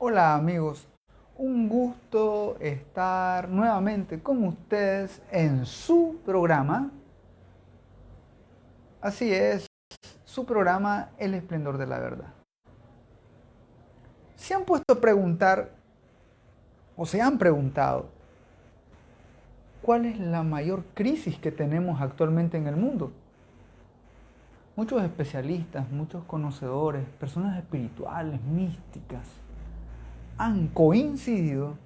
Hola amigos, un gusto estar nuevamente con ustedes en su programa. Así es, su programa El Esplendor de la Verdad. ¿Se han puesto a preguntar o se han preguntado cuál es la mayor crisis que tenemos actualmente en el mundo? Muchos especialistas, muchos conocedores, personas espirituales, místicas, han coincidido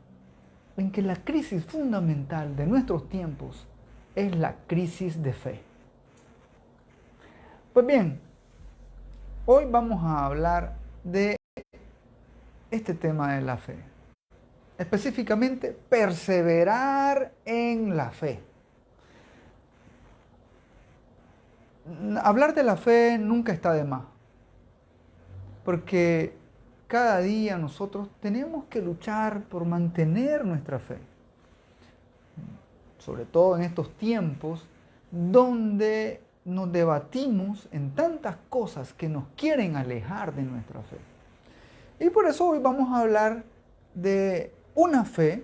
en que la crisis fundamental de nuestros tiempos es la crisis de fe. Pues bien, hoy vamos a hablar de este tema de la fe. Específicamente, perseverar en la fe. Hablar de la fe nunca está de más, porque cada día nosotros tenemos que luchar por mantener nuestra fe. Sobre todo en estos tiempos donde nos debatimos en tantas cosas que nos quieren alejar de nuestra fe. Y por eso hoy vamos a hablar de una fe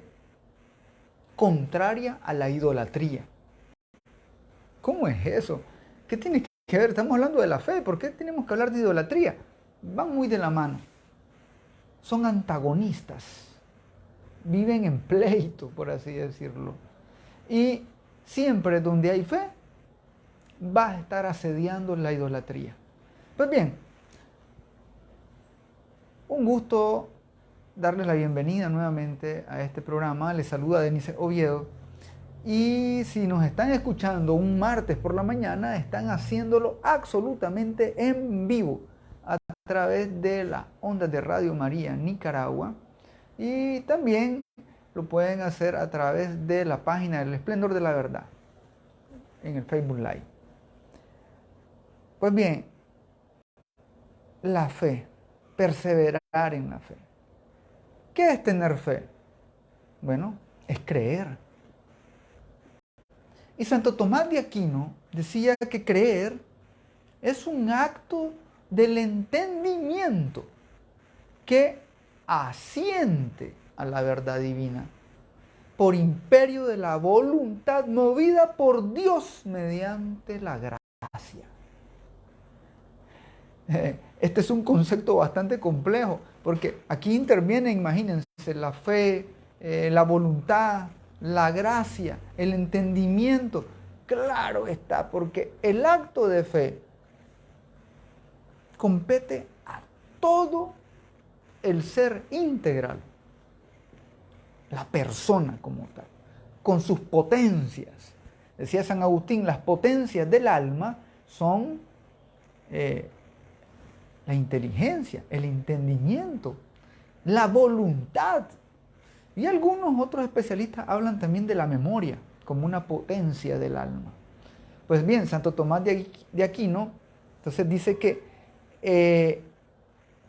contraria a la idolatría. ¿Cómo es eso? ¿Qué tiene que ver? Estamos hablando de la fe, ¿por qué tenemos que hablar de idolatría? Van muy de la mano. Son antagonistas. Viven en pleito, por así decirlo. Y siempre donde hay fe, va a estar asediando la idolatría. Pues bien, un gusto darles la bienvenida nuevamente a este programa. Les saluda Denise Oviedo. Y si nos están escuchando un martes por la mañana, están haciéndolo absolutamente en vivo a través de las ondas de Radio María Nicaragua. Y también lo pueden hacer a través de la página del Esplendor de la Verdad en el Facebook Live. Pues bien, la fe, perseverar en la fe. ¿Qué es tener fe? Bueno, es creer. Y Santo Tomás de Aquino decía que creer es un acto del entendimiento que asiente a la verdad divina por imperio de la voluntad movida por Dios mediante la gracia. Este es un concepto bastante complejo, porque aquí intervienen, imagínense, la fe, la voluntad, la gracia, el entendimiento. Claro está, porque el acto de fe compete a todo el ser integral, la persona como tal, con sus potencias. Decía San Agustín, las potencias del alma son la inteligencia, el entendimiento, la voluntad. Y algunos otros especialistas hablan también de la memoria como una potencia del alma. Pues bien, Santo Tomás de Aquino entonces dice que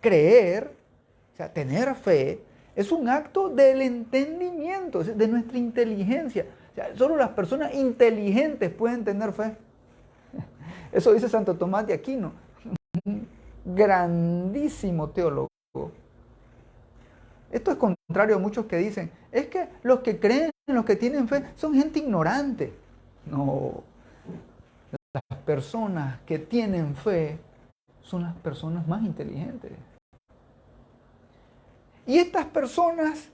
creer, o sea, tener fe, es un acto del entendimiento, de nuestra inteligencia. O sea, solo las personas inteligentes pueden tener fe. Eso dice Santo Tomás de Aquino, un grandísimo teólogo. Esto es contrario a muchos que dicen, es que los que creen, los que tienen fe, son gente ignorante. No, las personas que tienen fe son las personas más inteligentes. Y estas personas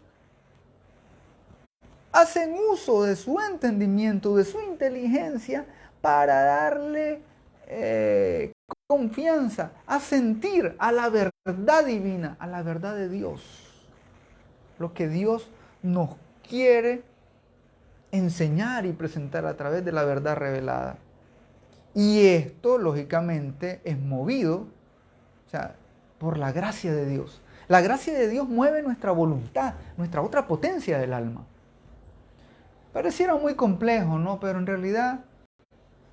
hacen uso de su entendimiento, de su inteligencia, para darle confianza, a sentir a la verdad divina, a la verdad de Dios. Lo que Dios nos quiere enseñar y presentar a través de la verdad revelada. Y esto, lógicamente, es movido, o sea, por la gracia de Dios. La gracia de Dios mueve nuestra voluntad, nuestra otra potencia del alma. Pareciera muy complejo, ¿no? Pero en realidad,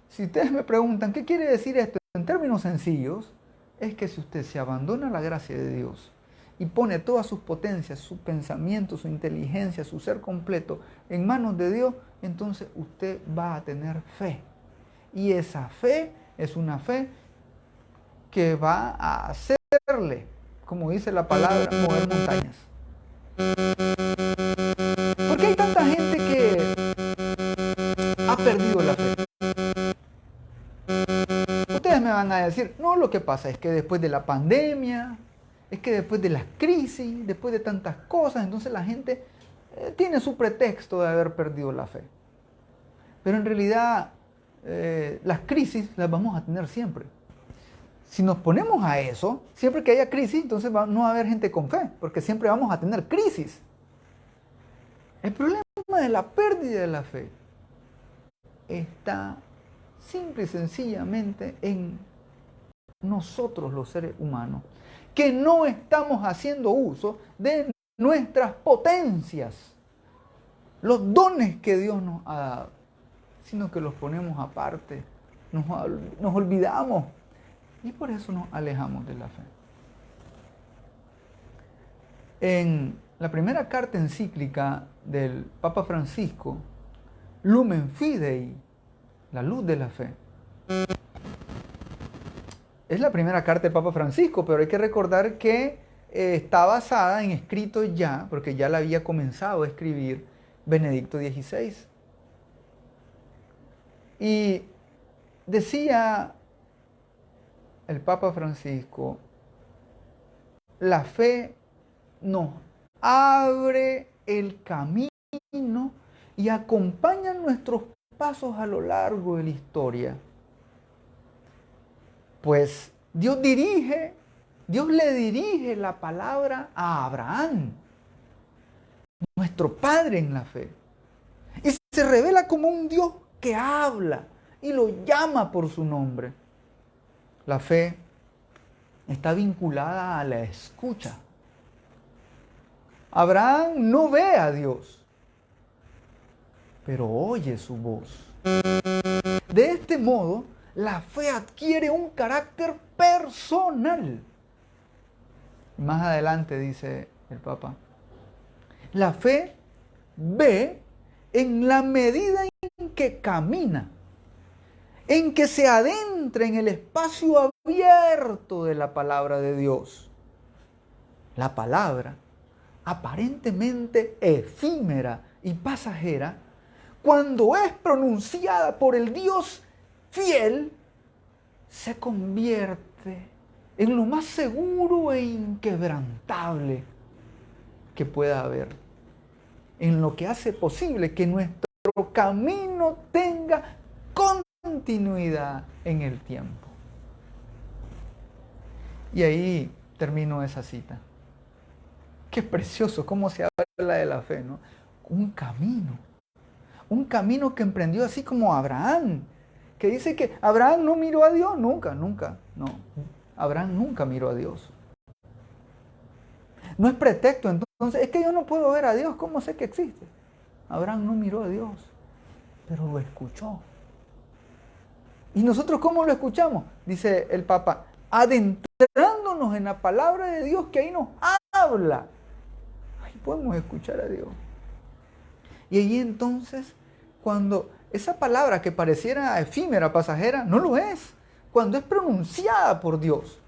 si ustedes me preguntan, ¿qué quiere decir esto? En términos sencillos, es que si usted se abandona a la gracia de Dios y pone todas sus potencias, su pensamiento, su inteligencia, su ser completo en manos de Dios, entonces usted va a tener fe. Y esa fe es una fe que va a hacerle, como dice la palabra, mover montañas. ¿Por qué hay tanta gente que ha perdido la fe? Ustedes me van a decir, no, lo que pasa es que después de la pandemia, es que después de las crisis, después de tantas cosas, entonces la gente tiene su pretexto de haber perdido la fe. Pero en realidad las crisis las vamos a tener siempre. Si nos ponemos a eso, siempre que haya crisis, entonces no va a haber gente con fe, porque siempre vamos a tener crisis. El problema de la pérdida de la fe está simple y sencillamente en nosotros los seres humanos, que no estamos haciendo uso de nuestras potencias, los dones que Dios nos ha dado, sino que los ponemos aparte, nos olvidamos y por eso nos alejamos de la fe. En la primera carta encíclica del Papa Francisco, Lumen Fidei, la luz de la fe, es la primera carta del Papa Francisco, pero hay que recordar que está basada en escritos ya, porque ya la había comenzado a escribir Benedicto XVI. Y decía el Papa Francisco, la fe nos abre el camino y acompaña nuestros pasos a lo largo de la historia. Pues Dios le dirige la palabra a Abraham, nuestro padre en la fe. Y se revela como un Dios que habla y lo llama por su nombre. La fe está vinculada a la escucha. Abraham no ve a Dios, pero oye su voz. De este modo, la fe adquiere un carácter personal. Más adelante dice el Papa, la fe ve en la medida en que camina, en que se adentra en el espacio abierto de la palabra de Dios. La palabra, aparentemente efímera y pasajera, cuando es pronunciada por el Dios fiel, se convierte en lo más seguro e inquebrantable que pueda haber, en lo que hace posible que nuestro camino tenga continuidad en el tiempo. Y ahí termino esa cita. Qué precioso cómo se habla de la fe, ¿no? Un camino que emprendió así como Abraham, que dice que Abraham no miró a Dios, nunca, no. Abraham nunca miró a Dios. No es pretexto, entonces, es que yo no puedo ver a Dios, ¿cómo sé que existe? Abraham no miró a Dios, pero lo escuchó. ¿Y nosotros cómo lo escuchamos? Dice el Papa, adentrándonos en la palabra de Dios que ahí nos habla. Ahí podemos escuchar a Dios. Y ahí entonces, cuando esa palabra que pareciera efímera, pasajera, no lo es. Cuando es pronunciada por Dios.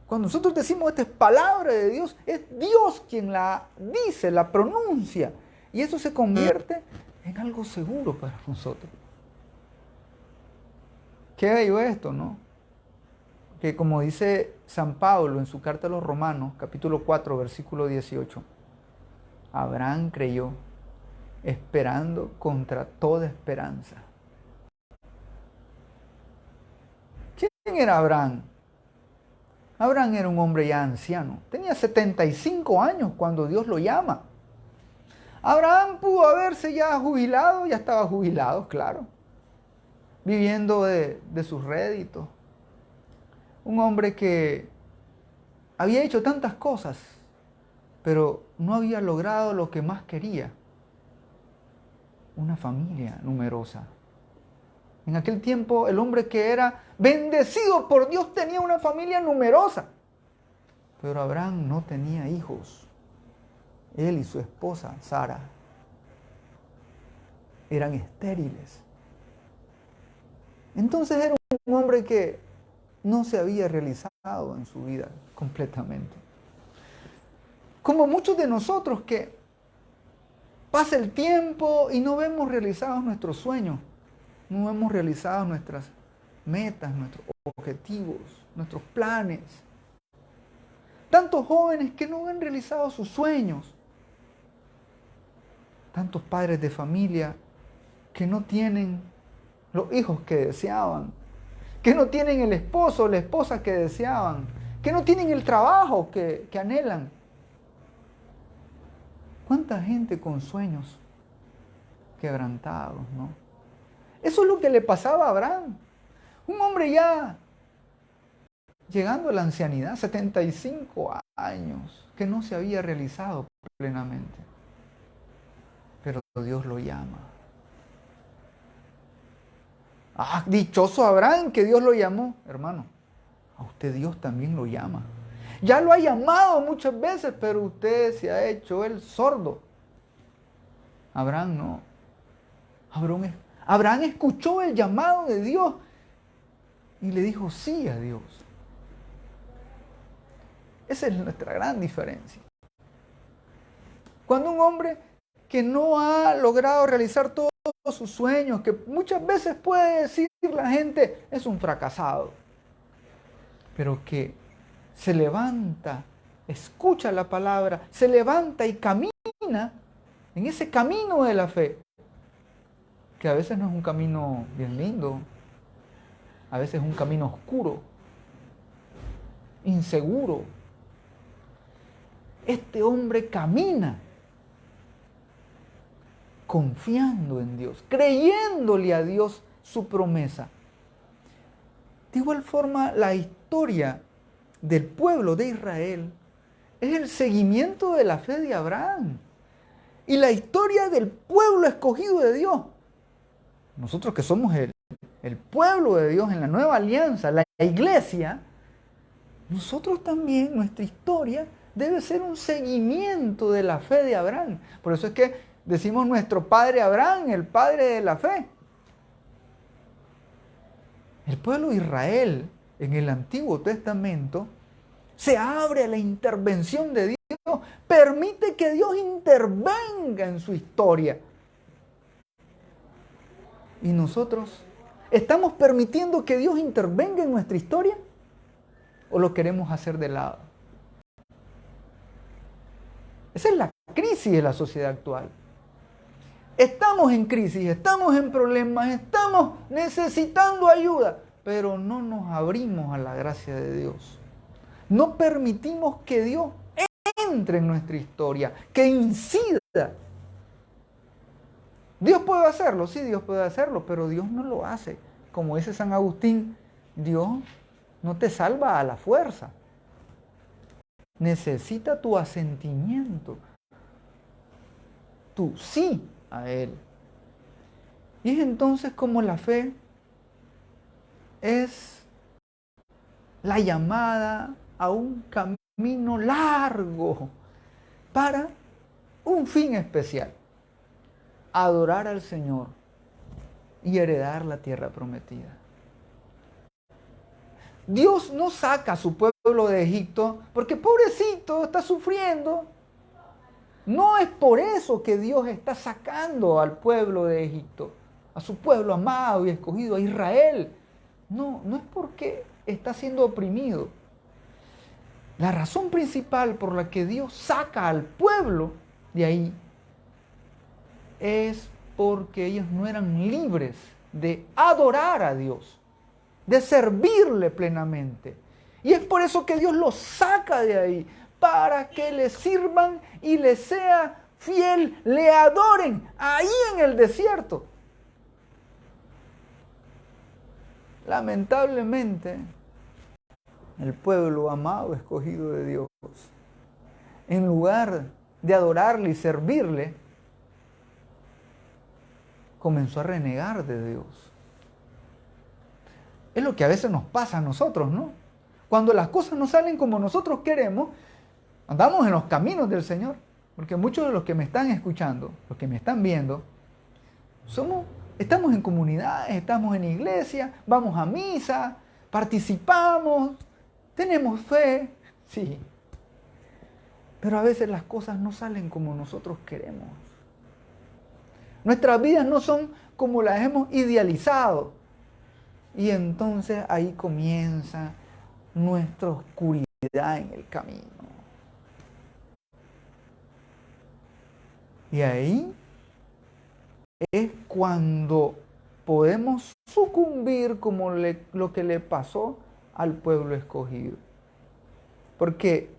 Cuando nosotros decimos esta es palabra de Dios, es Dios quien la dice, la pronuncia. Y eso se convierte en algo seguro para nosotros. Qué bello esto, ¿no? Que como dice San Pablo en su carta a los Romanos, capítulo 4, versículo 18, Abraham creyó, esperando contra toda esperanza. ¿Quién era Abraham? Abraham era un hombre ya anciano. Tenía 75 años cuando Dios lo llama. Abraham pudo haberse ya jubilado, ya estaba jubilado, claro, viviendo de sus réditos. Un hombre que había hecho tantas cosas, pero no había logrado lo que más quería, una familia numerosa. En aquel tiempo el hombre que era bendecido por Dios tenía una familia numerosa, pero Abraham no tenía hijos. Él y su esposa, Sara, eran estériles. Entonces era un hombre que no se había realizado en su vida completamente. Como muchos de nosotros que pasa el tiempo y no vemos realizados nuestros sueños, no vemos realizados nuestras metas, nuestros objetivos, nuestros planes. Tantos jóvenes que no ven realizados sus sueños. Tantos padres de familia que no tienen los hijos que deseaban, que no tienen el esposo o la esposa que deseaban, que no tienen el trabajo que anhelan. ¿Cuánta gente con sueños quebrantados, no? Eso es lo que le pasaba a Abraham. Un hombre ya llegando a la ancianidad, 75 años, que no se había realizado plenamente. Pero Dios lo llama. Ah, dichoso Abraham que Dios lo llamó. Hermano, a usted Dios también lo llama. Ya lo ha llamado muchas veces, pero usted se ha hecho el sordo. Abraham no. Abraham escuchó el llamado de Dios y le dijo sí a Dios. Esa es nuestra gran diferencia. Cuando un hombre que no ha logrado realizar todos sus sueños, que muchas veces puede decir la gente es un fracasado, pero que se levanta, escucha la palabra, se levanta y camina en ese camino de la fe, que a veces no es un camino bien lindo, a veces es un camino oscuro, inseguro. Este hombre camina confiando en Dios, creyéndole a Dios su promesa. De igual forma, la historia del pueblo de Israel es el seguimiento de la fe de Abraham y la historia del pueblo escogido de Dios. Nosotros que somos el pueblo de Dios en la nueva alianza, la iglesia, nosotros también, nuestra historia debe ser un seguimiento de la fe de Abraham. Por eso es que decimos nuestro padre Abraham, el padre de la fe. El pueblo de Israel en el Antiguo Testamento se abre a la intervención de Dios, permite que Dios intervenga en su historia. ¿Y nosotros estamos permitiendo que Dios intervenga en nuestra historia? ¿O lo queremos hacer de lado? Esa es la crisis de la sociedad actual. Estamos en crisis, estamos en problemas, estamos necesitando ayuda, pero no nos abrimos a la gracia de Dios. No permitimos que Dios entre en nuestra historia, que incida. ¿Dios puede hacerlo? Sí, Dios puede hacerlo, pero Dios no lo hace. Como dice San Agustín, Dios no te salva a la fuerza. Necesita tu asentimiento, tu sí a Él. Y es entonces como la fe es la llamada a un camino largo para un fin especial: adorar al Señor y heredar la tierra prometida. Dios no saca a su pueblo de Egipto porque pobrecito está sufriendo. No es por eso que Dios está sacando al pueblo de Egipto, a su pueblo amado y escogido, a Israel. No, no es porque está siendo oprimido. La razón principal por la que Dios saca al pueblo de ahí es porque ellos no eran libres de adorar a Dios, de servirle plenamente. Y es por eso que Dios los saca de ahí, para que le sirvan y le sea fiel, le adoren ahí en el desierto. Lamentablemente, el pueblo amado, escogido de Dios, en lugar de adorarle y servirle, comenzó a renegar de Dios. Es lo que a veces nos pasa a nosotros, ¿no? Cuando las cosas no salen como nosotros queremos, andamos en los caminos del Señor. Porque muchos de los que me están escuchando, los que me están viendo, estamos en comunidades, estamos en iglesia, vamos a misa, participamos, tenemos fe, sí. Pero a veces las cosas no salen como nosotros queremos. Nuestras vidas no son como las hemos idealizado. Y entonces ahí comienza nuestra oscuridad en el camino. Y ahí es cuando podemos sucumbir como lo que le pasó al pueblo escogido. Porque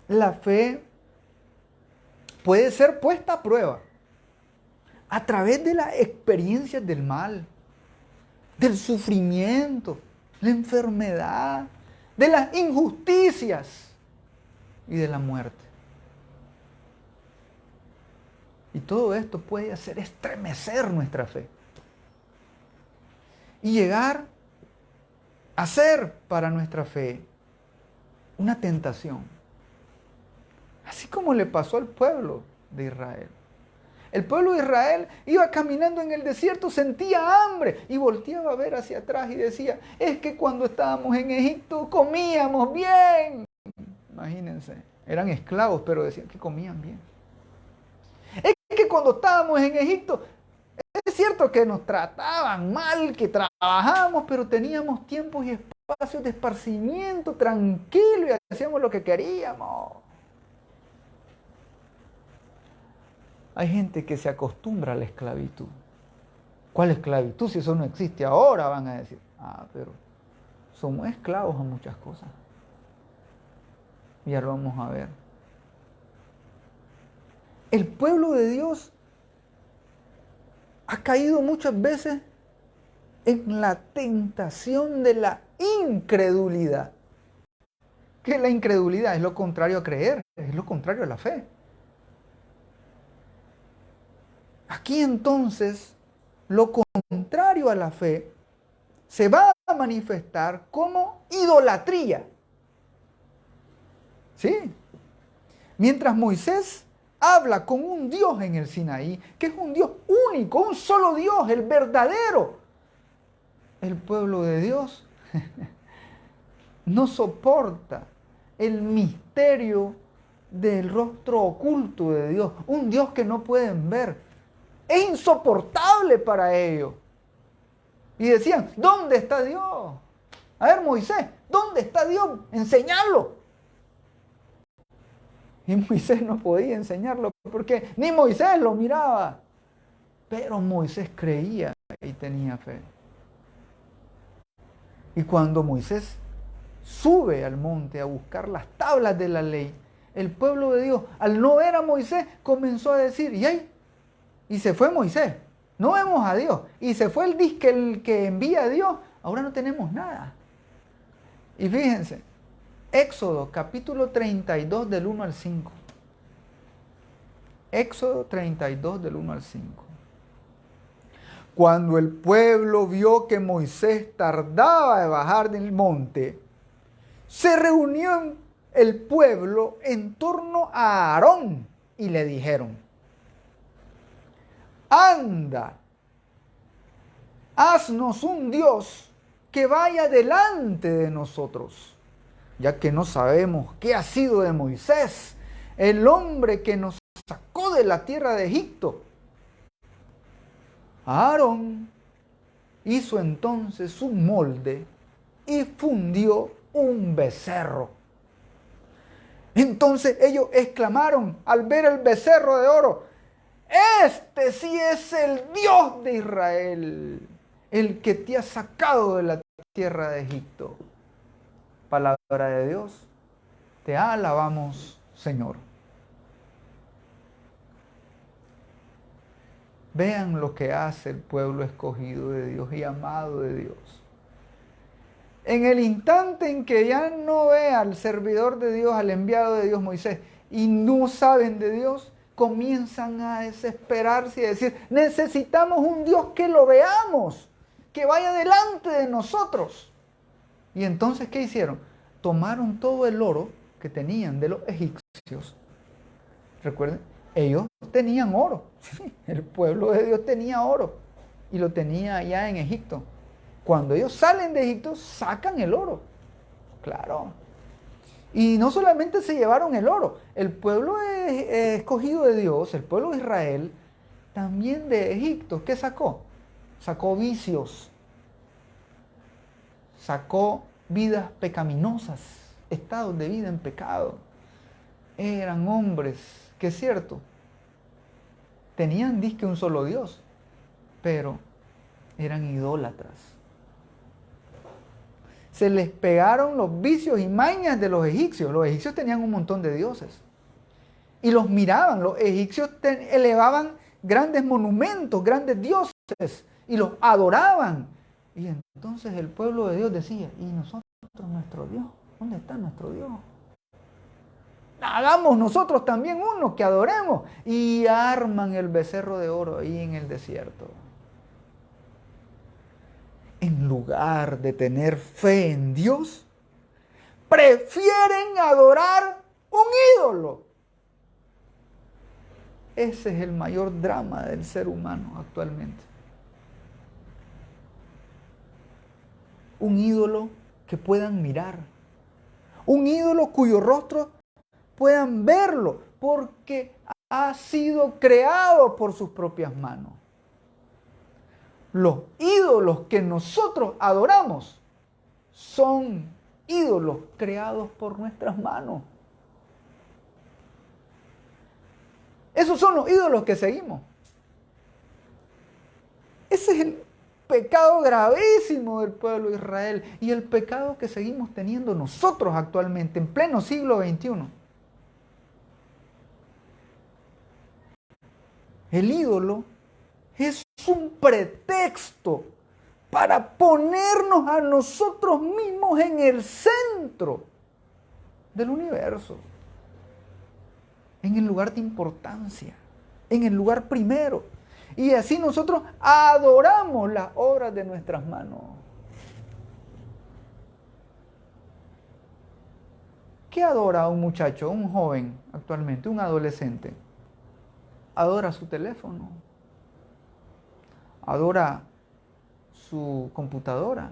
la fe puede ser puesta a prueba a través de las experiencias del mal, del sufrimiento, la enfermedad, de las injusticias y de la muerte. Y todo esto puede hacer estremecer nuestra fe y llegar a ser para nuestra fe una tentación. Así como le pasó al pueblo de Israel. El pueblo de Israel iba caminando en el desierto, sentía hambre y volteaba a ver hacia atrás y decía, es que cuando estábamos en Egipto comíamos bien. Imagínense, eran esclavos, pero decían que comían bien. Es que cuando estábamos en Egipto, es cierto que nos trataban mal, que trabajábamos, pero teníamos tiempos y espacios de esparcimiento tranquilo y hacíamos lo que queríamos. Hay gente que se acostumbra a la esclavitud. ¿Cuál esclavitud? Si eso no existe ahora, van a decir. Pero somos esclavos a muchas cosas. Ya lo vamos a ver. El pueblo de Dios ha caído muchas veces en la tentación de la incredulidad. Que la incredulidad es lo contrario a creer, es lo contrario a la fe. Aquí entonces, lo contrario a la fe se va a manifestar como idolatría. ¿Sí? Mientras Moisés habla con un Dios en el Sinaí, que es un Dios único, un solo Dios, el verdadero. El pueblo de Dios no soporta el misterio del rostro oculto de Dios, un Dios que no pueden ver. Es insoportable para ellos. Y decían, ¿dónde está Dios? A ver, Moisés, ¿dónde está Dios? Enseñarlo. Y Moisés no podía enseñarlo porque ni Moisés lo miraba. Pero Moisés creía y tenía fe. Y cuando Moisés sube al monte a buscar las tablas de la ley, el pueblo de Dios, al no ver a Moisés, comenzó a decir, y se fue Moisés, no vemos a Dios, y se fue el que envía a Dios, ahora no tenemos nada. Y fíjense, Éxodo capítulo 32 del 1 al 5. Éxodo 32 del 1 al 5. Cuando el pueblo vio que Moisés tardaba de bajar del monte, se reunió el pueblo en torno a Aarón y le dijeron, anda, haznos un Dios que vaya delante de nosotros, ya que no sabemos qué ha sido de Moisés, el hombre que nos sacó de la tierra de Egipto. Aarón hizo entonces un molde y fundió un becerro. Entonces ellos exclamaron al ver el becerro de oro, este sí es el Dios de Israel, el que te ha sacado de la tierra de Egipto. Palabra de Dios, te alabamos, Señor. Vean lo que hace el pueblo escogido de Dios y amado de Dios. En el instante en que ya no ve al servidor de Dios, al enviado de Dios Moisés, y no saben de Dios, comienzan a desesperarse y a decir, necesitamos un Dios que lo veamos, que vaya delante de nosotros. Y entonces, ¿qué hicieron? Tomaron todo el oro que tenían de los egipcios. Recuerden, ellos tenían oro. Sí, el pueblo de Dios tenía oro y lo tenía allá en Egipto. Cuando ellos salen de Egipto, sacan el oro. Claro. Y no solamente se llevaron el oro, el pueblo escogido de Dios, el pueblo de Israel, también de Egipto, ¿qué sacó? Sacó vicios, sacó vidas pecaminosas, estados de vida en pecado. Eran hombres que es cierto, tenían disque un solo Dios, pero eran idólatras. Se les pegaron los vicios y mañas de los egipcios. Los egipcios tenían un montón de dioses. Y los miraban. Los egipcios elevaban grandes monumentos, grandes dioses. Y los adoraban. Y entonces el pueblo de Dios decía, ¿y nosotros, nuestro Dios? ¿Dónde está nuestro Dios? Hagamos nosotros también uno que adoremos. Y arman el becerro de oro ahí en el desierto. En lugar de tener fe en Dios, prefieren adorar un ídolo. Ese es el mayor drama del ser humano actualmente. Un ídolo que puedan mirar. Un ídolo cuyo rostro puedan verlo, porque ha sido creado por sus propias manos. Los ídolos que nosotros adoramos son ídolos creados por nuestras manos. Esos son los ídolos que seguimos. Ese es el pecado gravísimo del pueblo de Israel y el pecado que seguimos teniendo nosotros actualmente en pleno siglo XXI. El ídolo es un pretexto para ponernos a nosotros mismos en el centro del universo, en el lugar de importancia, en el lugar primero. Y así nosotros adoramos las obras de nuestras manos. ¿Qué adora un muchacho, un joven actualmente, un adolescente? Adora su teléfono, adora su computadora,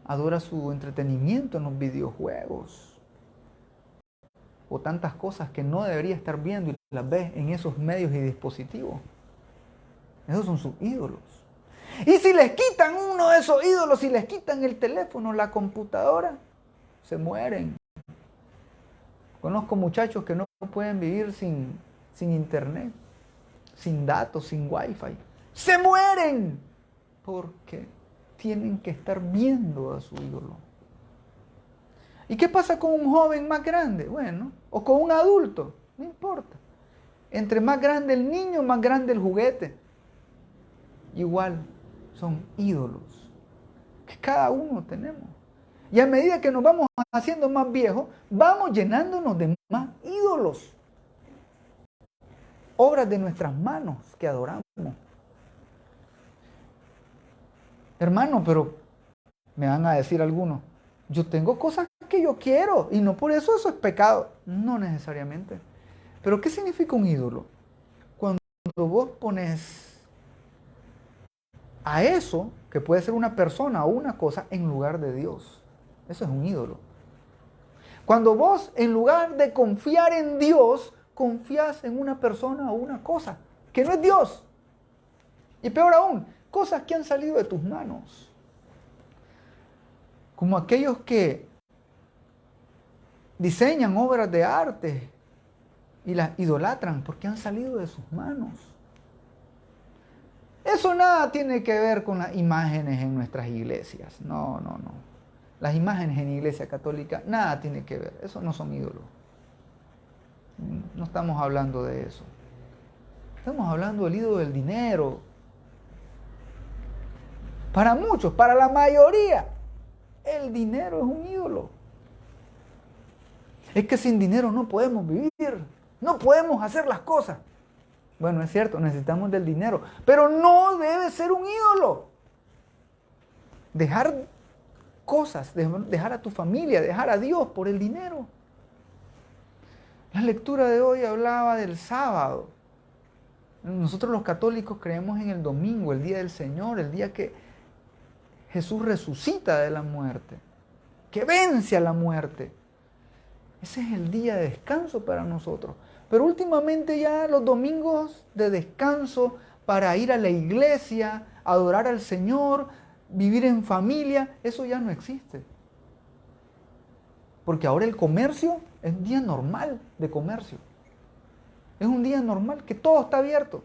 adora su entretenimiento en los videojuegos o tantas cosas que no debería estar viendo y las ve en esos medios y dispositivos. Esos son sus ídolos. Y si les quitan uno de esos ídolos, si les quitan el teléfono, la computadora, se mueren. Conozco muchachos que no pueden vivir sin internet, sin datos, sin wifi. ¡Se mueren! Porque tienen que estar viendo a su ídolo. ¿Y qué pasa con un joven más grande? Bueno, o con un adulto, no importa. Entre más grande el niño, más grande el juguete. Igual, son ídolos que cada uno tenemos. Y a medida que nos vamos haciendo más viejos, vamos llenándonos de más ídolos. Obras de nuestras manos que adoramos. Hermano, pero me van a decir algunos, yo tengo cosas que yo quiero y no por eso es pecado. No necesariamente. Pero ¿qué significa un ídolo? Cuando vos pones a eso, que puede ser una persona o una cosa, en lugar de Dios. Eso es un ídolo. Cuando vos, en lugar de confiar en Dios, confías en una persona o una cosa, que no es Dios. Y peor aún, cosas que han salido de tus manos. Como aquellos que diseñan obras de arte y las idolatran porque han salido de sus manos. Eso nada tiene que ver con las imágenes en nuestras iglesias. No. Las imágenes en iglesia católica, nada tiene que ver. Eso no son ídolos. No estamos hablando de eso. Estamos hablando del ídolo del dinero. Para muchos, para la mayoría, el dinero es un ídolo. Es que sin dinero no podemos vivir. No podemos hacer las cosas. Bueno, es cierto, necesitamos del dinero, pero no debe ser un ídolo. Dejar cosas, dejar a tu familia, dejar a Dios por el dinero. La lectura de hoy hablaba del sábado. Nosotros los católicos creemos en el domingo, el día del Señor, el día que Jesús resucita de la muerte. que vence a la muerte. Ese es el día de descanso para nosotros. Pero últimamente ya los domingos de descanso para ir a la iglesia, adorar al Señor, vivir en familia, eso ya no existe. Porque ahora el comercio es un día normal de comercio. Es un día normal que todo está abierto.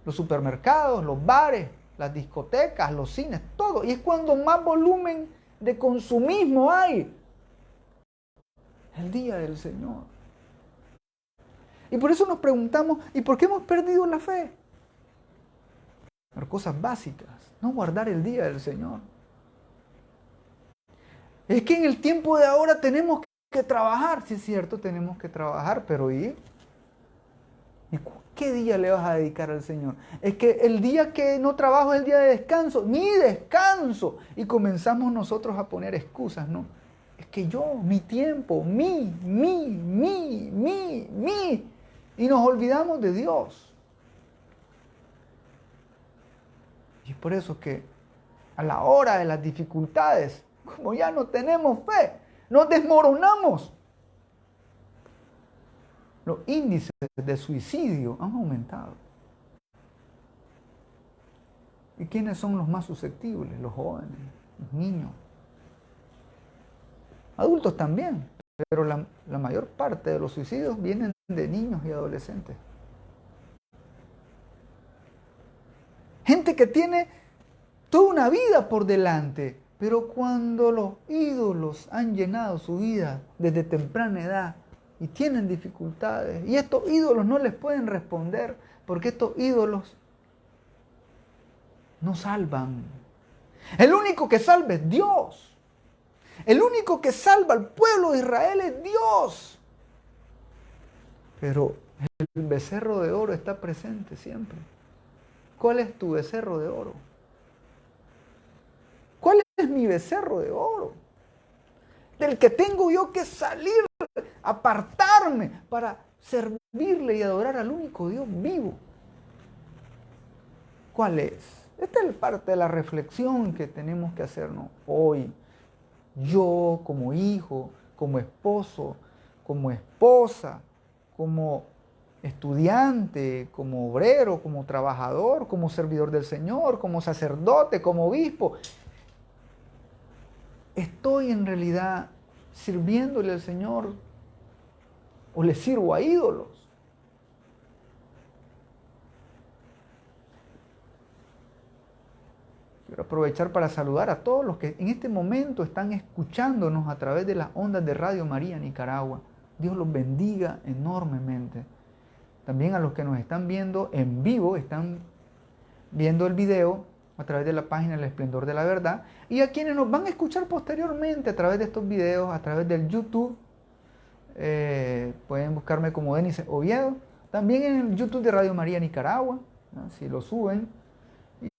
Los supermercados, los bares, las discotecas, los cines, todo. Y es cuando más volumen de consumismo hay. El día del Señor. Y por eso nos preguntamos, ¿y por qué hemos perdido la fe? Por cosas básicas, no guardar el día del Señor. Es que en el tiempo de ahora tenemos que trabajar, sí es cierto, tenemos que trabajar, pero ¿y qué día le vas a dedicar al Señor? Es que el día que no trabajo es el día de descanso, mi descanso. Y comenzamos nosotros a poner excusas, ¿no? Es que yo, mi tiempo, mi. Y nos olvidamos de Dios. Y es por eso que a la hora de las dificultades, como ya no tenemos fe, nos desmoronamos. Los índices de suicidio han aumentado. ¿Y quiénes son los más susceptibles? Los jóvenes, los niños. Adultos también, pero la mayor parte de los suicidios vienen de niños y adolescentes. Gente que tiene toda una vida por delante, pero cuando los ídolos han llenado su vida desde temprana edad y tienen dificultades, y estos ídolos no les pueden responder, porque estos ídolos no salvan. El único que salva es Dios. El único que salva al pueblo de Israel es Dios. Pero el becerro de oro está presente siempre. ¿Cuál es tu becerro de oro? ¿Cuál es mi becerro de oro? Del que tengo yo que salir, apartarme para servirle y adorar al único Dios vivo. ¿Cuál es? Esta es parte de la reflexión que tenemos que hacernos hoy. Yo como hijo, como esposo, como esposa, como estudiante, como obrero, como trabajador, como servidor del Señor, como sacerdote, como obispo. ¿Estoy en realidad sirviéndole al Señor o le sirvo a ídolos? Quiero aprovechar para saludar a todos los que en este momento están escuchándonos a través de las ondas de Radio María Nicaragua. Dios los bendiga enormemente. También a los que nos están viendo en vivo, están viendo el video a través de la página El Esplendor de la Verdad, y a quienes nos van a escuchar posteriormente a través de estos videos, a través del YouTube. Pueden buscarme como Denis Oviedo, también en el YouTube de Radio María Nicaragua, ¿no? Si lo suben.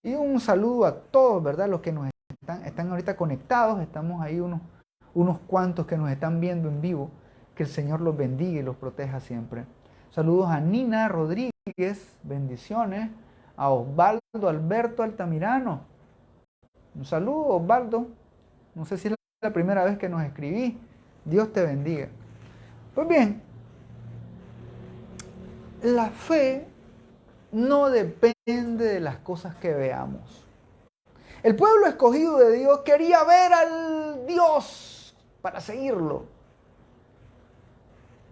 Y un saludo a todos, ¿verdad? Los que nos están ahorita conectados, estamos ahí unos cuantos que nos están viendo en vivo. Que el Señor los bendiga y los proteja siempre. Saludos a Nina Rodríguez, bendiciones. A Osvaldo Alberto Altamirano. Un saludo, Osvaldo. No sé si es la primera vez que nos escribí. Dios te bendiga. Pues bien, la fe no depende de las cosas que veamos. El pueblo escogido de Dios quería ver al Dios para seguirlo.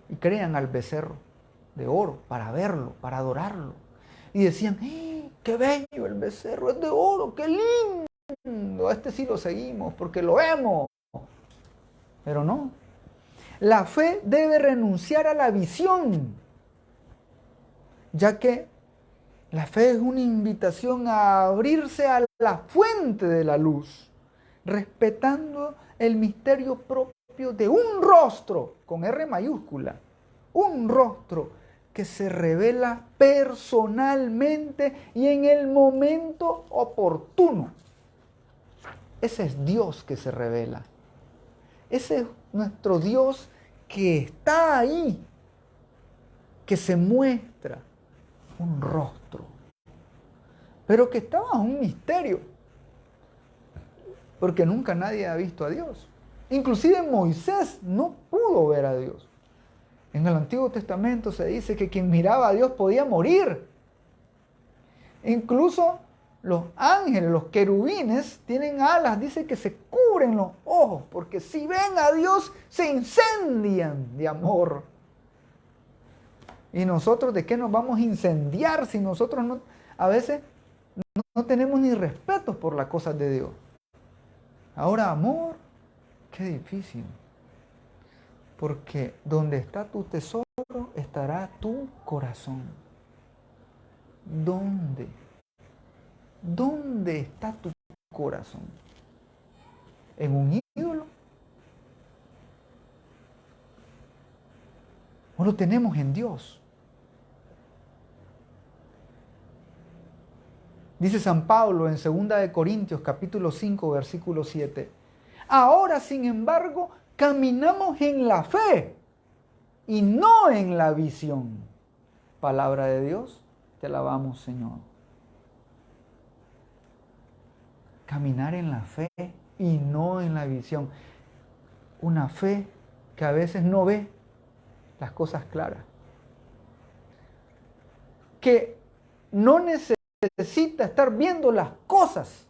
Y creían al becerro de oro para verlo, para adorarlo. Y decían, ¡qué bello el becerro! Es de oro, ¡qué lindo! A este sí lo seguimos porque lo vemos. Pero no. La fe debe renunciar a la visión, ya que la fe es una invitación a abrirse a la fuente de la luz, respetando el misterio propio de un rostro, con R mayúscula, un rostro que se revela personalmente y en el momento oportuno. Ese es Dios que se revela. Ese es nuestro Dios que está ahí, que se muestra un rostro, pero que está bajo un misterio. porque nunca nadie ha visto a Dios. Inclusive Moisés no pudo ver a Dios. En el Antiguo Testamento se dice que quien miraba a Dios podía morir. Incluso los ángeles, los querubines, tienen alas, dice que se cubren los ojos, porque si ven a Dios se incendian de amor. ¿Y nosotros de qué nos vamos a incendiar si nosotros no, a veces no tenemos ni respeto por las cosas de Dios? Ahora, amor, qué difícil. Porque donde está tu tesoro, estará tu corazón. ¿Dónde? ¿Dónde está tu corazón? ¿En un ídolo? ¿O lo tenemos en Dios? Dice San Pablo en 2 Corintios capítulo 5, versículo 7. Ahora, sin embargo, caminamos en la fe y no en la visión. Palabra de Dios, te alabamos, Señor. Caminar en la fe y no en la visión. Una fe que a veces no ve las cosas claras. Que no necesita estar viendo las cosas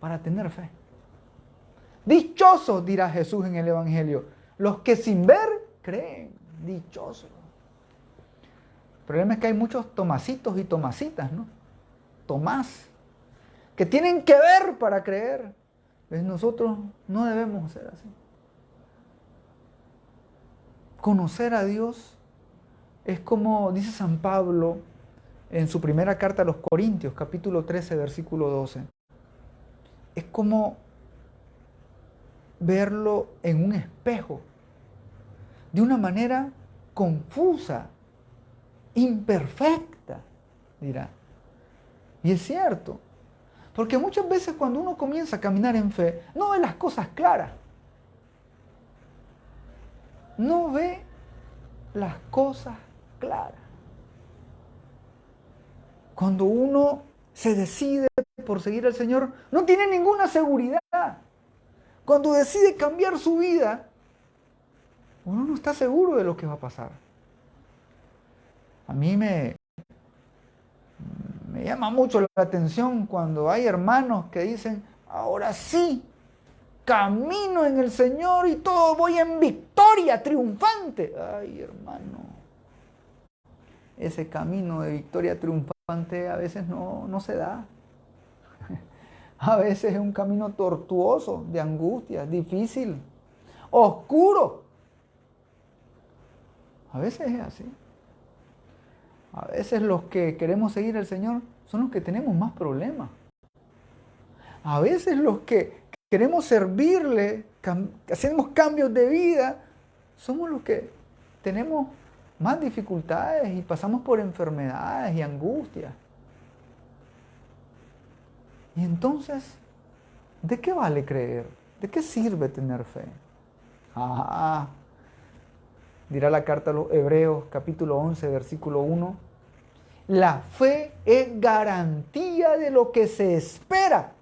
para tener fe. Dichosos, dirá Jesús en el Evangelio, los que sin ver creen. Dichosos. El problema es que hay muchos Tomasitos y Tomasitas, ¿no? Tomás, que tienen que ver para creer. ¿Ves? Nosotros no debemos ser así. Conocer a Dios es como dice San Pablo en su primera carta a los Corintios, capítulo 13, versículo 12. Es como verlo en un espejo, de una manera confusa, imperfecta, dirá. Y es cierto, porque muchas veces cuando uno comienza a caminar en fe, no ve las cosas claras. No ve las cosas claras. Cuando uno se decide por seguir al Señor, no tiene ninguna seguridad. Cuando decide cambiar su vida, uno no está seguro de lo que va a pasar. A mí me llama mucho la atención cuando hay hermanos que dicen, ahora sí, camino en el Señor y todo voy en victoria, triunfante. Ay, hermano, ese camino de victoria triunfante a veces no se da. A veces es un camino tortuoso, de angustia, difícil, oscuro. A veces es así. A veces los que queremos seguir al Señor son los que tenemos más problemas. A veces los que queremos servirle, hacemos cambios de vida, somos los que tenemos más dificultades y pasamos por enfermedades y angustias. Y entonces, ¿de qué vale creer? ¿De qué sirve tener fe? Dirá la carta a los Hebreos, capítulo 11, versículo 1. La fe es garantía de lo que se espera.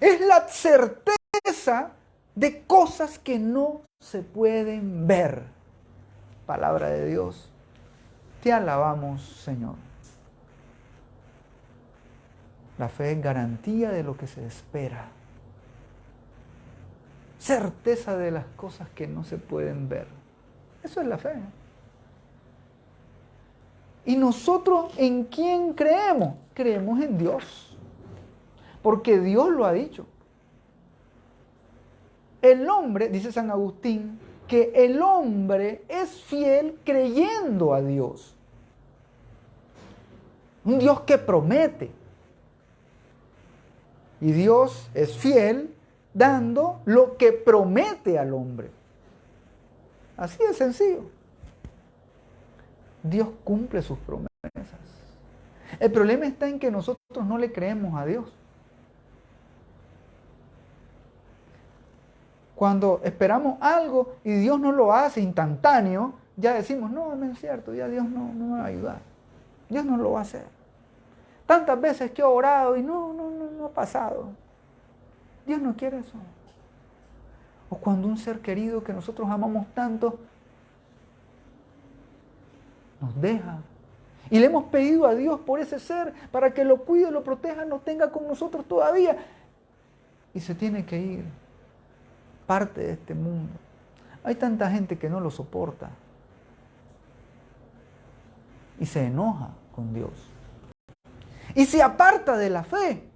Es la certeza de cosas que no se pueden ver. Palabra de Dios. Te alabamos, Señor. La fe es garantía de lo que se espera. Certeza de las cosas que no se pueden ver. Eso es la fe. ¿Y nosotros en quién creemos? Creemos en Dios. Porque Dios lo ha dicho. El hombre, dice San Agustín, que el hombre es fiel creyendo a Dios. Un Dios que promete. Y Dios es fiel dando lo que promete al hombre. Así de sencillo. Dios cumple sus promesas. El problema está en que nosotros no le creemos a Dios. Cuando esperamos algo y Dios no lo hace instantáneo, ya decimos, no es cierto, ya Dios no me va a ayudar. Dios no lo va a hacer. Tantas veces que he orado y no ha pasado. Dios no quiere eso. O cuando un ser querido que nosotros amamos tanto nos deja. Y le hemos pedido a Dios por ese ser para que lo cuide, lo proteja, nos tenga con nosotros todavía. Y se tiene que ir. Parte de este mundo. Hay tanta gente que no lo soporta. Y se enoja con Dios. Y se aparta de la fe.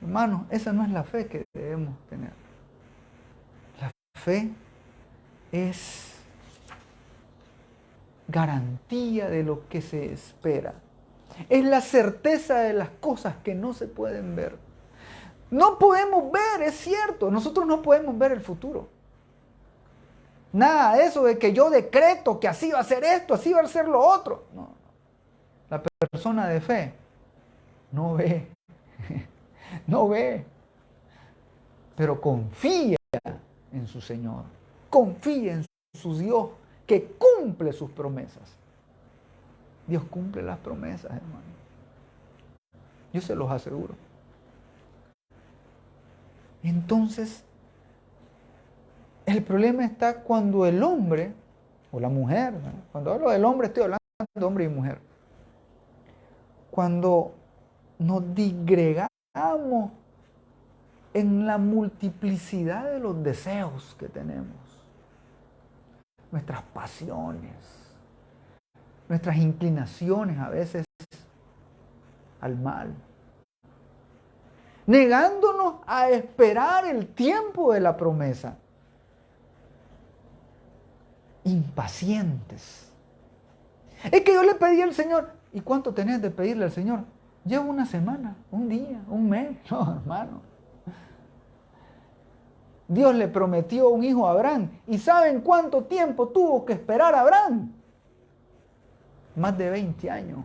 Hermanos, esa no es la fe que debemos tener. La fe es garantía de lo que se espera. Es la certeza de las cosas que no se pueden ver. No podemos ver, es cierto, nosotros no podemos ver el futuro. Nada de eso de que yo decreto que así va a ser esto, así va a ser lo otro. No. La persona de fe no ve, no ve, pero confía en su Señor, confía en su Dios que cumple sus promesas. Dios cumple las promesas, hermano. Yo se los aseguro. Entonces, el problema está cuando el hombre o la mujer, ¿no? Cuando hablo del hombre estoy hablando de hombre y mujer. Cuando nos disgregamos en la multiplicidad de los deseos que tenemos, nuestras pasiones, nuestras inclinaciones a veces al mal, negándonos a esperar el tiempo de la promesa, impacientes. Es que yo le pedí al Señor. ¿Y cuánto tenés de pedirle al Señor? Llevo una semana, un día, un mes. No, hermano. Dios le prometió un hijo a Abraham. ¿Y saben cuánto tiempo tuvo que esperar Abraham? Más de 20 años.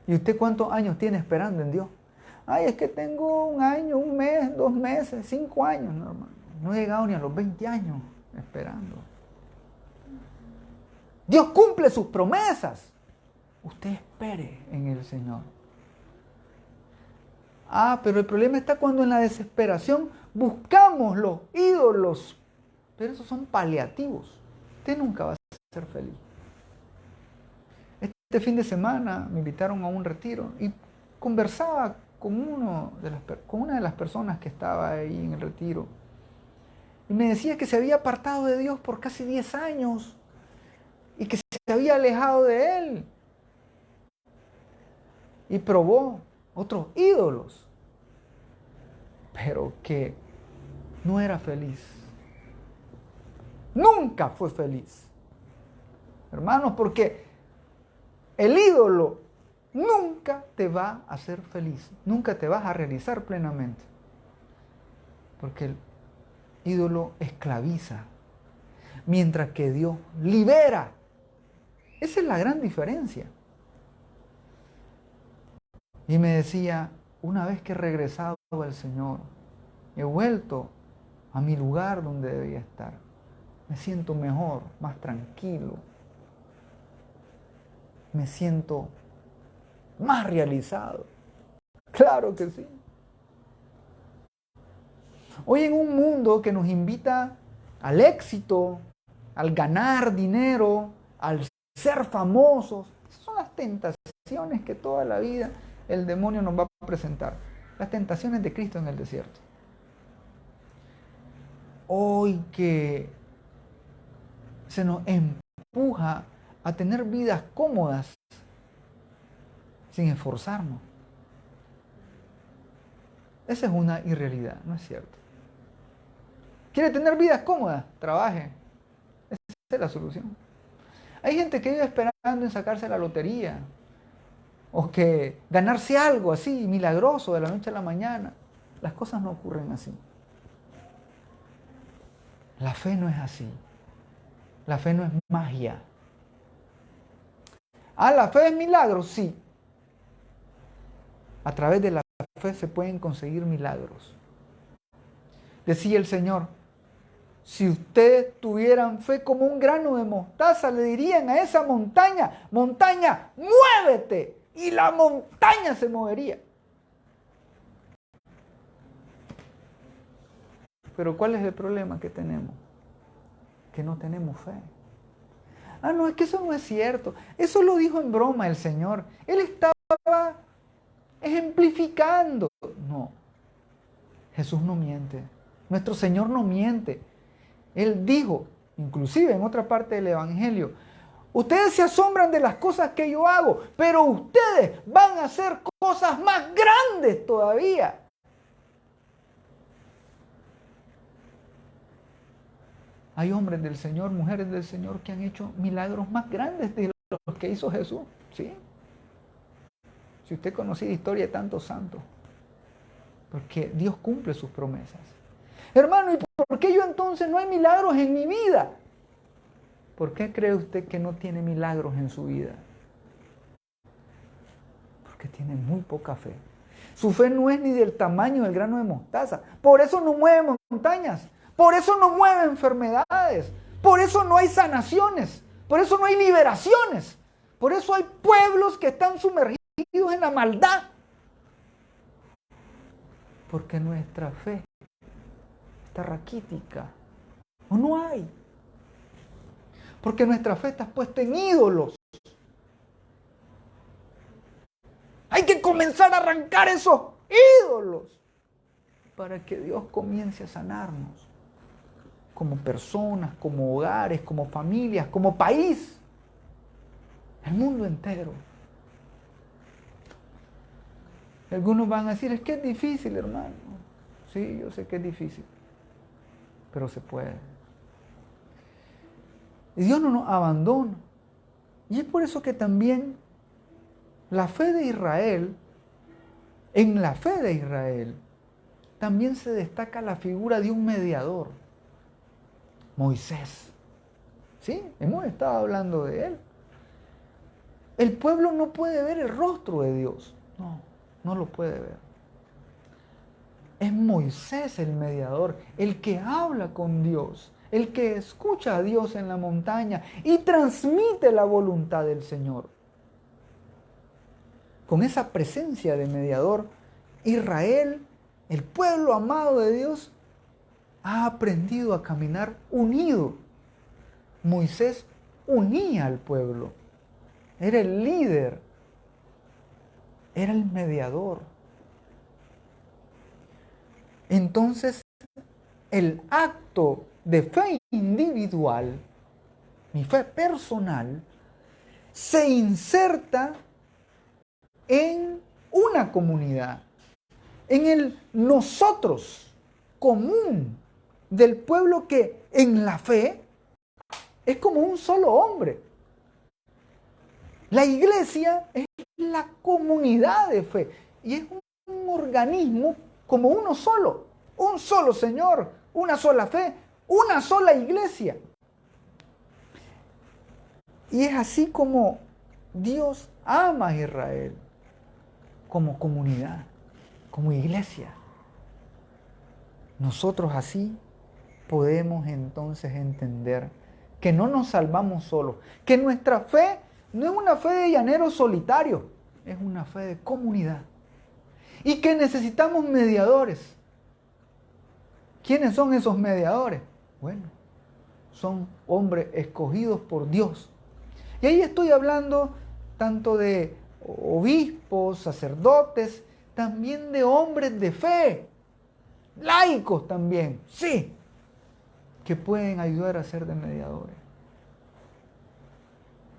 ¿Y usted cuántos años tiene esperando en Dios? Ay, es que tengo un año, un mes, 2 meses, 5 años, no, hermano. No he llegado ni a los 20 años esperando. Dios cumple sus promesas. Usted espere en el Señor. Pero el problema está cuando en la desesperación buscamos los ídolos. Pero esos son paliativos. Usted nunca va a ser feliz. Este fin de semana me invitaron a un retiro y conversaba con una de las personas que estaba ahí en el retiro. Y me decía que se había apartado de Dios por casi 10 años y que se había alejado de Él. Y probó otros ídolos, pero que no era feliz. Nunca fue feliz. Hermanos, porque el ídolo nunca te va a hacer feliz, nunca te vas a realizar plenamente. Porque el ídolo esclaviza, mientras que Dios libera. Esa es la gran diferencia. Y me decía, una vez que he regresado al Señor, he vuelto a mi lugar donde debía estar. Me siento mejor, más tranquilo. Me siento más realizado. Claro que sí. Hoy en un mundo que nos invita al éxito, al ganar dinero, al ser famosos, esas son las tentaciones que toda la vida el demonio nos va a presentar. Las tentaciones de Cristo en el desierto. Hoy que se nos empuja a tener vidas cómodas sin esforzarnos. Esa es una irrealidad, no es cierto. ¿Quiere tener vidas cómodas? Trabaje. Esa es la solución. Hay gente que vive esperando en sacarse la lotería o que ganarse algo así milagroso de la noche a la mañana. Las cosas no ocurren así. La fe no es así. La fe no es magia. ¿La fe es milagro? Sí. A través de la fe se pueden conseguir milagros. Decía el Señor, si ustedes tuvieran fe como un grano de mostaza, le dirían a esa montaña, montaña, muévete y la montaña se movería. Pero ¿cuál es el problema que tenemos? Que no tenemos fe. Ah, no, es que eso no es cierto. Eso lo dijo en broma el Señor. Él estaba ejemplificando. No, Jesús no miente. Nuestro Señor no miente. Él dijo, inclusive en otra parte del Evangelio, ustedes se asombran de las cosas que yo hago, pero ustedes van a hacer cosas más grandes todavía. Hay hombres del Señor, mujeres del Señor que han hecho milagros más grandes de los que hizo Jesús. ¿Sí? Si usted conocía la historia de tantos santos, porque Dios cumple sus promesas. Hermano, ¿y por qué yo entonces no hay milagros en mi vida? ¿Por qué cree usted que no tiene milagros en su vida? Porque tiene muy poca fe. Su fe no es ni del tamaño del grano de mostaza. Por eso no mueve montañas. Por eso no mueve enfermedades. Por eso no hay sanaciones. Por eso no hay liberaciones. Por eso hay pueblos que están sumergidos en la maldad. Porque nuestra fe está raquítica. O no hay. Porque nuestra fe está puesta en ídolos. Hay que comenzar a arrancar esos ídolos para que Dios comience a sanarnos. Como personas, como hogares, como familias, como país. El mundo entero. Algunos van a decir, es que es difícil, hermano. Sí, yo sé que es difícil. Pero se puede. Y Dios no nos abandona. Y es por eso que también la fe de Israel, en la fe de Israel, también se destaca la figura de un mediador, Moisés. ¿Sí? Hemos estado hablando de él. El pueblo no puede ver el rostro de Dios. No, no lo puede ver. Es Moisés el mediador, el que habla con Dios, el que escucha a Dios en la montaña y transmite la voluntad del Señor. Con esa presencia de mediador, Israel, el pueblo amado de Dios, ha aprendido a caminar unido. Moisés unía al pueblo, era el líder, era el mediador. Entonces, el acto de fe individual, mi fe personal, se inserta en una comunidad, en el nosotros común del pueblo que en la fe es como un solo hombre. La iglesia es la comunidad de fe y es un organismo como uno solo, un solo Señor, una sola fe, una sola iglesia. Y es así como Dios ama a Israel, como comunidad, como iglesia. Nosotros así podemos entonces entender que no nos salvamos solos, que nuestra fe no es una fe de llanero solitario, es una fe de comunidad. Y que necesitamos mediadores. ¿Quiénes son esos mediadores? Bueno, son hombres escogidos por Dios. Y ahí estoy hablando tanto de obispos, sacerdotes, también de hombres de fe, laicos también, sí, que pueden ayudar a ser de mediadores.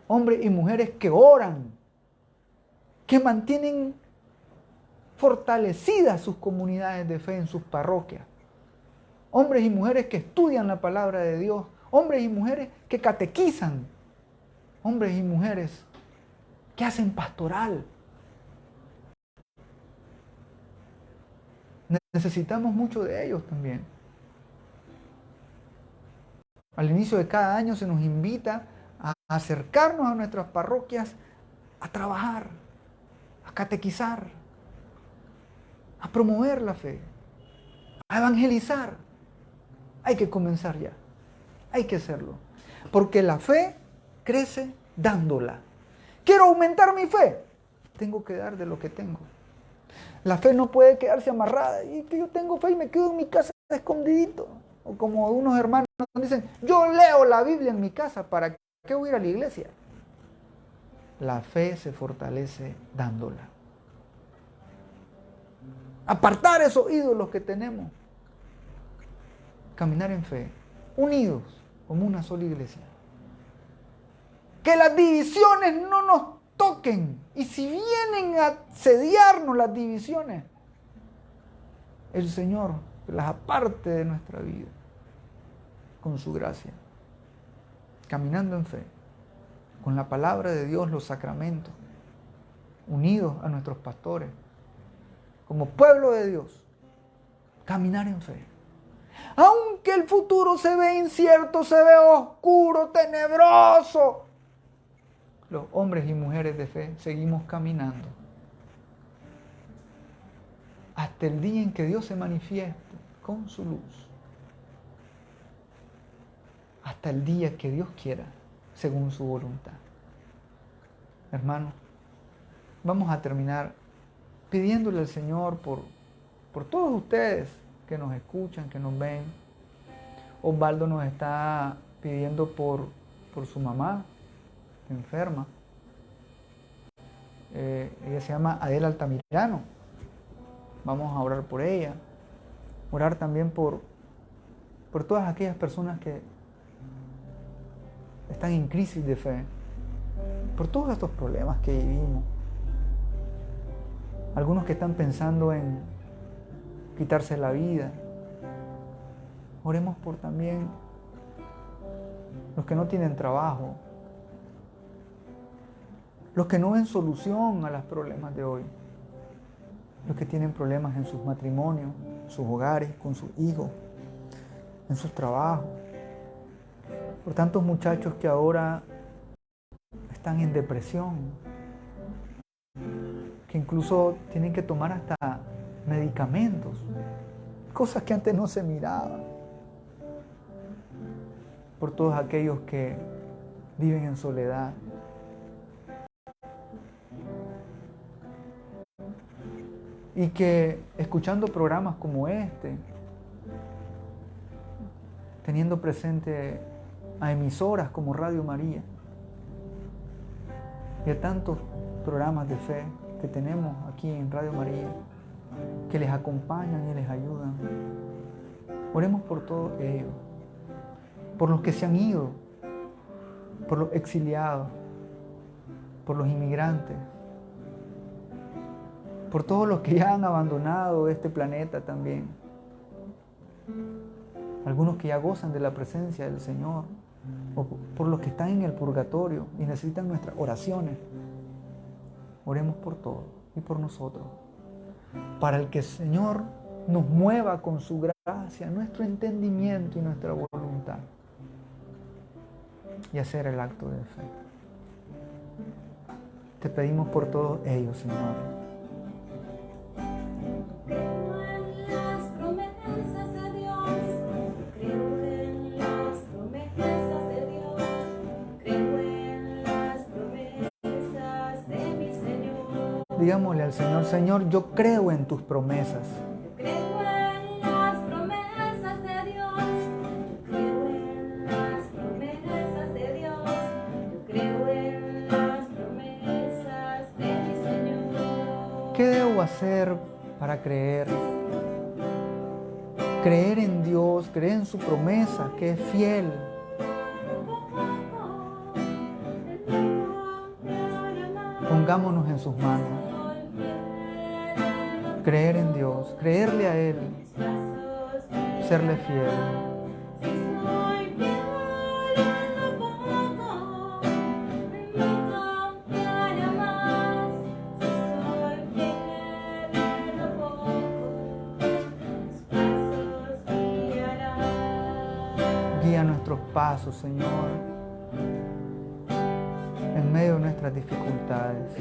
Hombres y mujeres que oran, que mantienen fortalecidas sus comunidades de fe en sus parroquias. Hombres y mujeres que estudian la palabra de Dios. Hombres y mujeres que catequizan. Hombres y mujeres que hacen pastoral. Necesitamos mucho de ellos también. Al inicio de cada año se nos invita a acercarnos a nuestras parroquias a trabajar, a catequizar, a promover la fe, a evangelizar. Hay que comenzar ya, hay que hacerlo, porque la fe crece dándola. Quiero aumentar mi fe, tengo que dar de lo que tengo. La fe no puede quedarse amarrada. Y que yo tengo fe y me quedo en mi casa escondidito. O como unos hermanos dicen, yo leo la Biblia en mi casa, ¿para qué voy a ir a la iglesia? La fe se fortalece dándola. Apartar esos ídolos que tenemos. Caminar en fe, unidos como una sola iglesia. Que las divisiones no nos toquen. Y si vienen a asediarnos las divisiones, el Señor las aparte de nuestra vida con su gracia. Caminando en fe, con la palabra de Dios, los sacramentos, unidos a nuestros pastores, como pueblo de Dios, caminar en fe. Aunque el futuro se ve incierto, se ve oscuro, tenebroso, los hombres y mujeres de fe seguimos caminando hasta el día en que Dios se manifieste con su luz. Hasta el día que Dios quiera, según su voluntad. Hermanos, vamos a terminar pidiéndole al Señor por todos ustedes que nos escuchan, que nos ven. Osvaldo nos está pidiendo por su mamá, enferma. Ella se llama Adela Altamirano. Vamos a orar por ella. Orar también por todas aquellas personas que están en crisis de fe, por todos estos problemas que vivimos. Algunos que están pensando en quitarse la vida. Oremos por también los que no tienen trabajo, los que no ven solución a los problemas de hoy, los que tienen problemas en sus matrimonios, en sus hogares, con sus hijos, en sus trabajos. Por tantos muchachos que ahora están en depresión, que incluso tienen que tomar hasta medicamentos, cosas que antes no se miraban. Por todos aquellos que viven en soledad. Y que escuchando programas como este, teniendo presente a emisoras como Radio María y a tantos programas de fe que tenemos aquí en Radio María, que les acompañan y les ayudan. Oremos por todos ellos, por los que se han ido, por los exiliados, por los inmigrantes, por todos los que ya han abandonado este planeta también. Algunos que ya gozan de la presencia del Señor, o por los que están en el purgatorio y necesitan nuestras oraciones. Oremos por todos y por nosotros, para el que el Señor nos mueva con su gracia, nuestro entendimiento y nuestra voluntad, y hacer el acto de fe. Te pedimos por todos ellos, Señor. Digámosle al Señor, Señor, yo creo en tus promesas. Yo creo en las promesas de Dios. Yo creo en las promesas de Dios. Yo creo en las promesas de mi Señor. ¿Qué debo hacer para creer? Creer en Dios, creer en su promesa, que es fiel. Pongámonos en sus manos. Creer en Dios, creerle a Él, serle fiel. Guía nuestros pasos, Señor, en medio de nuestras dificultades.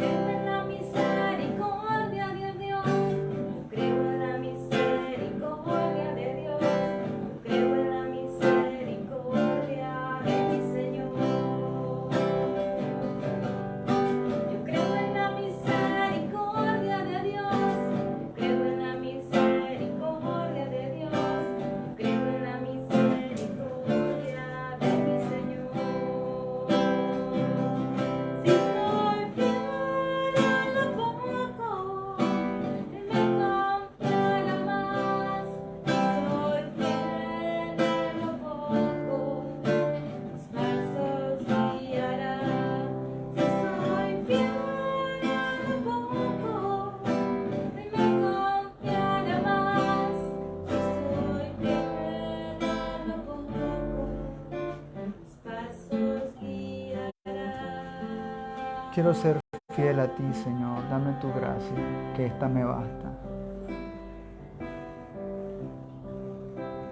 Quiero ser fiel a ti, Señor. Dame tu gracia, que esta me basta.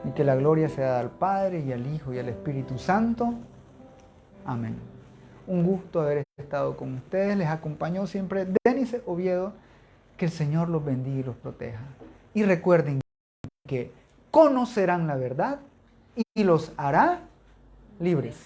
Y que la gloria sea al Padre y al Hijo y al Espíritu Santo. Amén. Un gusto haber estado con ustedes. Les acompañó siempre Denis Oviedo. Que el Señor los bendiga y los proteja. Y recuerden que conocerán la verdad y los hará libres.